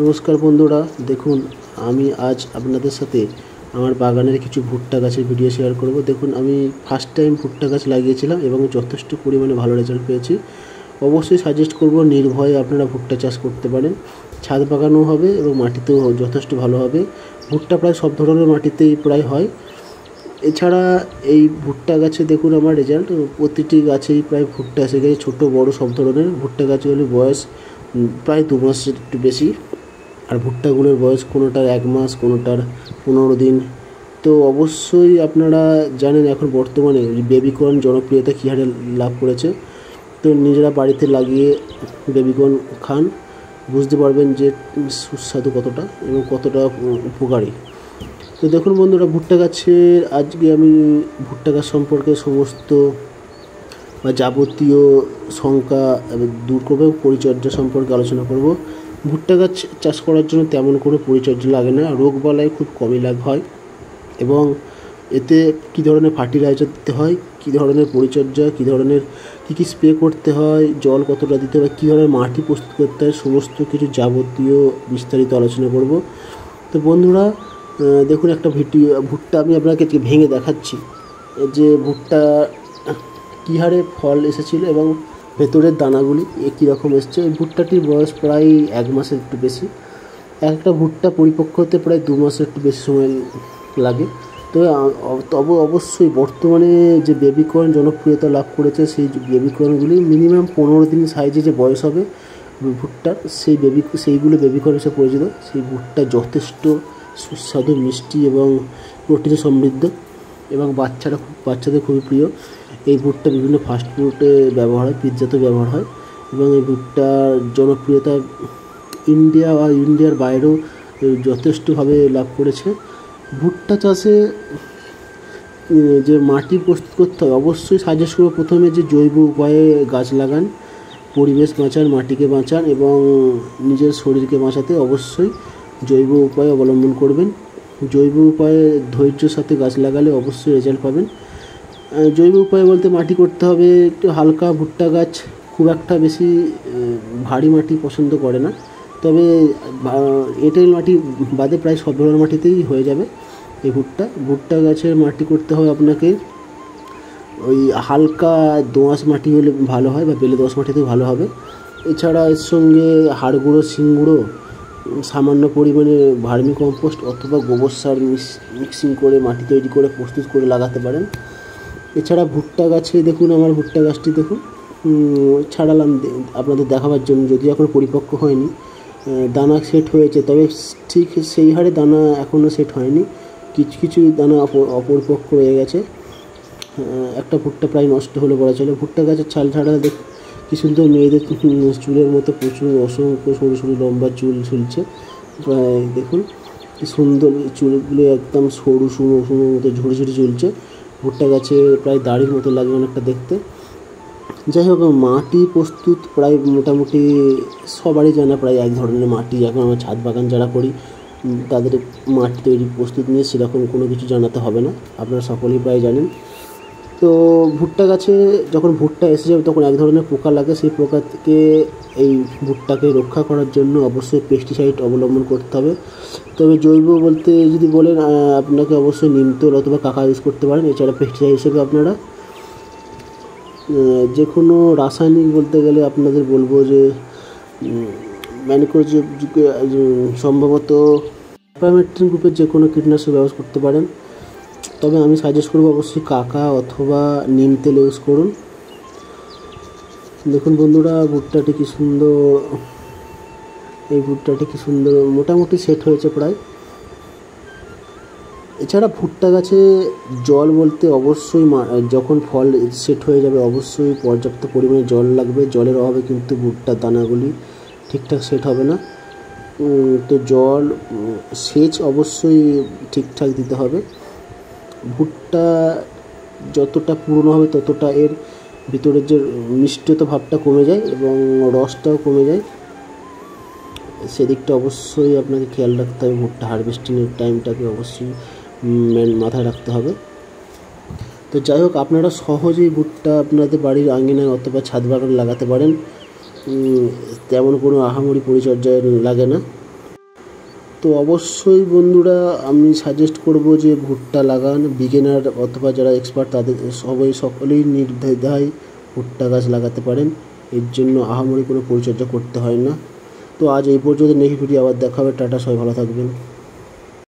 নমস্কার বন্ধুরা, দেখুন আমি আজ আপনাদের সাথে আমার বাগানের কিছু ভুট্টা গাছের ভিডিও শেয়ার করব। দেখুন আমি ফার্স্ট টাইম ভুট্টা গাছ লাগিয়েছিলাম এবং যথেষ্ট পরিমাণে ভালো রেজাল্ট পেয়েছি। অবশ্যই সাজেস্ট করব নির্ভয়ে আপনারা ভুট্টা চাষ করতে পারেন। ছাদ বাগানও হবে এবং মাটিতেও যথেষ্ট ভালো হবে। ভুট্টা প্রায় সব ধরনের মাটিতেই প্রায় হয়। এছাড়া এই ভুট্টা গাছে দেখুন আমার রেজাল্ট, প্রতিটি গাছেই প্রায় ভুট্টা এসে গেছে, ছোটো বড় সব ধরনের। ভুট্টা গাছগুলির বয়স প্রায় 2 মাসের একটু বেশি, আর ভুট্টাগুলোর বয়স কোনোটার 1 মাস, কোনোটার 15 দিন। তো অবশ্যই আপনারা জানেন এখন বর্তমানে বেবিকর্ন জনপ্রিয়তা কী হারে লাভ করেছে। তো নিজেরা বাড়িতে লাগিয়ে বেবিকর্ন খান, বুঝতে পারবেন যে সুস্বাদু কতটা এবং কতটা উপকারী। তো দেখুন বন্ধুরা, ভুট্টা গাছের আজকে আমি ভুট্টা গাছ সম্পর্কে সমস্ত বা যাবতীয় শঙ্কা দূর করবো, পরিচর্যা সম্পর্কে আলোচনা করব। ভুট্টা গাছ চাষ করার জন্য তেমন কোনো পরিচর্যা লাগে না, রোগবালাই খুব কমই লাভ হয় এবং এতে কী ধরনের ফার্টিলাইজার দিতে হয়, কী ধরনের পরিচর্যা, কী ধরনের কী স্প্রে করতে হয়, জল কতটা দিতে হয়, কী ধরনের মাটি প্রস্তুত করতে হয়, সমস্ত কিছু যাবতীয় বিস্তারিত আলোচনা করব। তো বন্ধুরা দেখুন একটা ভুট্টা আমি আপনাকে ভেঙে দেখাচ্ছি যে ভুট্টা কী হারে ফল এসেছিলো এবং ভেতরের দানাগুলি কীরকম এসছে। এই ভুট্টাটির বয়স প্রায় 1 মাসের একটু বেশি। একটা ভুট্টা পরিপক্ক হতে প্রায় 2 মাসের একটু বেশি সময় লাগে। তবে অবশ্যই বর্তমানে যে বেবিকর্ন জনপ্রিয়তা লাভ করেছে, সেই বেবিকর্নগুলি মিনিমাম 15 দিন সাইজে যে বয়স হবে ভুট্টার, সেইগুলো বেবিকর্ন হিসেবে পরিচিত। সেই ভুট্টা যথেষ্ট সুস্বাদু, মিষ্টি এবং প্রোটিনে সমৃদ্ধ এবং বাচ্চাদের খুবই প্রিয়। এই ভুট্টা বিভিন্ন ফাস্টফুডে ব্যবহার হয়, পিৎজাতেও ব্যবহার হয় এবং এই ভুট্টার জনপ্রিয়তা ইন্ডিয়ার বাইরেও যথেষ্টভাবে লাভ করেছে। ভুট্টা চাষে যে মাটি প্রস্তুত করতে হয়, অবশ্যই সাজেস্ট করব প্রথমে যে জৈব উপায়ে গাছ লাগান, পরিবেশ বাঁচান, মাটিকে বাঁচান এবং নিজের শরীরকে বাঁচাতে অবশ্যই জৈব উপায় অবলম্বন করবেন। জৈব উপায়ে ধৈর্যের সাথে গাছ লাগালে অবশ্যই রেজাল্ট পাবেন। জৈব উপায় বলতে মাটি করতে হবে একটু হালকা। ভুট্টা গাছ খুব একটা বেশি ভারী মাটি পছন্দ করে না, তবে এঁটেল মাটি বাদে প্রায় সব ধরনের মাটিতেই হয়ে যাবে এই ভুট্টা গাছের মাটি করতে হবে আপনাকে ওই হালকা দোআঁশ মাটি হলে ভালো হয় বা বেলে দোআঁশ মাটিতেও ভালো হবে। এছাড়া এর সঙ্গে হাড় গুঁড়ো, শিং গুঁড়ো, সামান্য পরিমাণে ভার্মি কম্পোস্ট অথবা গোবর সার মিক্সিং করে মাটি তৈরি করে প্রস্তুত করে লাগাতে পারেন। এছাড়া ভুট্টা গাছে দেখুন আমার ভুট্টা গাছটি দেখুন ছাড়ালাম আপনাদের দেখাবার জন্য, যদিও এখন পরিপক্ক হয়নি। দানা সেট হয়েছে, তবে ঠিক সেই হারে দানা এখনও সেট হয়নি, কিছু কিছু দানা অপরিপক্ক রয়ে গেছে। একটা ভুট্টা প্রায় নষ্ট হলে বলা চলে। ভুট্টা গাছের ছাল ছাড়া কি সুন্দর মেয়েদের চুলের মতো প্রচুর অসংখ্য সরু সরু লম্বা চুল ঝুলছে। দেখুন কি সুন্দর চুলগুলো, একদম সরু সুমো মতো ঝুড়ি ঝুড়ি চুলছে। ভুট্টা গাছে প্রায় দাড়ির মতো লাগে অনেকটা দেখতে। যাই হোক, মাটি প্রস্তুত প্রায় মোটামুটি সবারই জানা, প্রায় এক ধরনের মাটি। এখন আমরা ছাদ বাগান যারা করি তাদের মাটি তৈরি প্রস্তুত নিয়ে সেরকম কোনো কিছু জানাতে হবে না, আপনারা সকলেই প্রায় জানেন। তো ভুট্টা গাছে যখন ভুট্টা এসে যাবে তখন এক ধরনের পোকা লাগে, সেই পোকা থেকে এই ভুট্টাকে রক্ষা করার জন্য অবশ্যই পেস্টিসাইড অবলম্বন করতে হবে। তবে জৈব বলতে যদি বলেন, আপনাকে অবশ্যই নিমতল অথবা কাকা ইউজ করতে পারেন। এছাড়া পেস্টিসাইড হিসেবে আপনারা যে কোনো রাসায়নিক বলতে গেলে আপনাদের বলবো যে ম্যানিকোজেব সম্ভবত পাইমেট্রিন গ্রুপের যে কোনো কীটনাশক ব্যবহার করতে পারেন। তবে আমি সাজেস্ট করবো অবশ্যই কাকা অথবা নিম তেল ইউজ করুন। দেখুন বন্ধুরা, ভুট্টাটি কি সুন্দর, এই ভুট্টাটি কি সুন্দর মোটামুটি সেট হয়েছে প্রায়। এছাড়া ভুট্টা গাছে জল বলতে অবশ্যই যখন ফল সেট হয়ে যাবে অবশ্যই পর্যাপ্ত পরিমাণে জল লাগবে। জলের অভাবে কিন্তু ভুট্টার দানাগুলি ঠিকঠাক সেট হবে না। তো জল সেচ অবশ্যই ঠিকঠাক দিতে হবে। ভুট্টা যতটা পুরনো হবে ততটা এর ভিতরের যে মিষ্টতা ভাবটা কমে যায় এবং রসটাও কমে যায়, সেদিকটা অবশ্যই আপনাকে খেয়াল রাখতে হবে। ভুট্টা হারভেস্টিংয়ের টাইমটাকে অবশ্যই মাথায় রাখতে হবে। তো যাই হোক, আপনারা সহজেই ভুট্টা আপনাদের বাড়ির আঙিনায় অথবা ছাদ বাগানে লাগাতে পারেন, তেমন কোনো আহামরি পরিচর্যা লাগে না। তো অবশ্যই বন্ধুরা আমি সাজেস্ট করব যে ভুট্টা লাগান। বিগিনার অথবা যারা এক্সপার্ট তাদের সকলেই নির্দ্বিধায় ভুট্টা গাছ লাগাতে পারেন। এর জন্য আহামরি কোনো পরিচর্যা করতে হয় না। তো আজ এই পর্যন্ত, নেক্সট ভিডিও আবার দেখা হবে। টাটা, সবাই ভালো থাকবেন।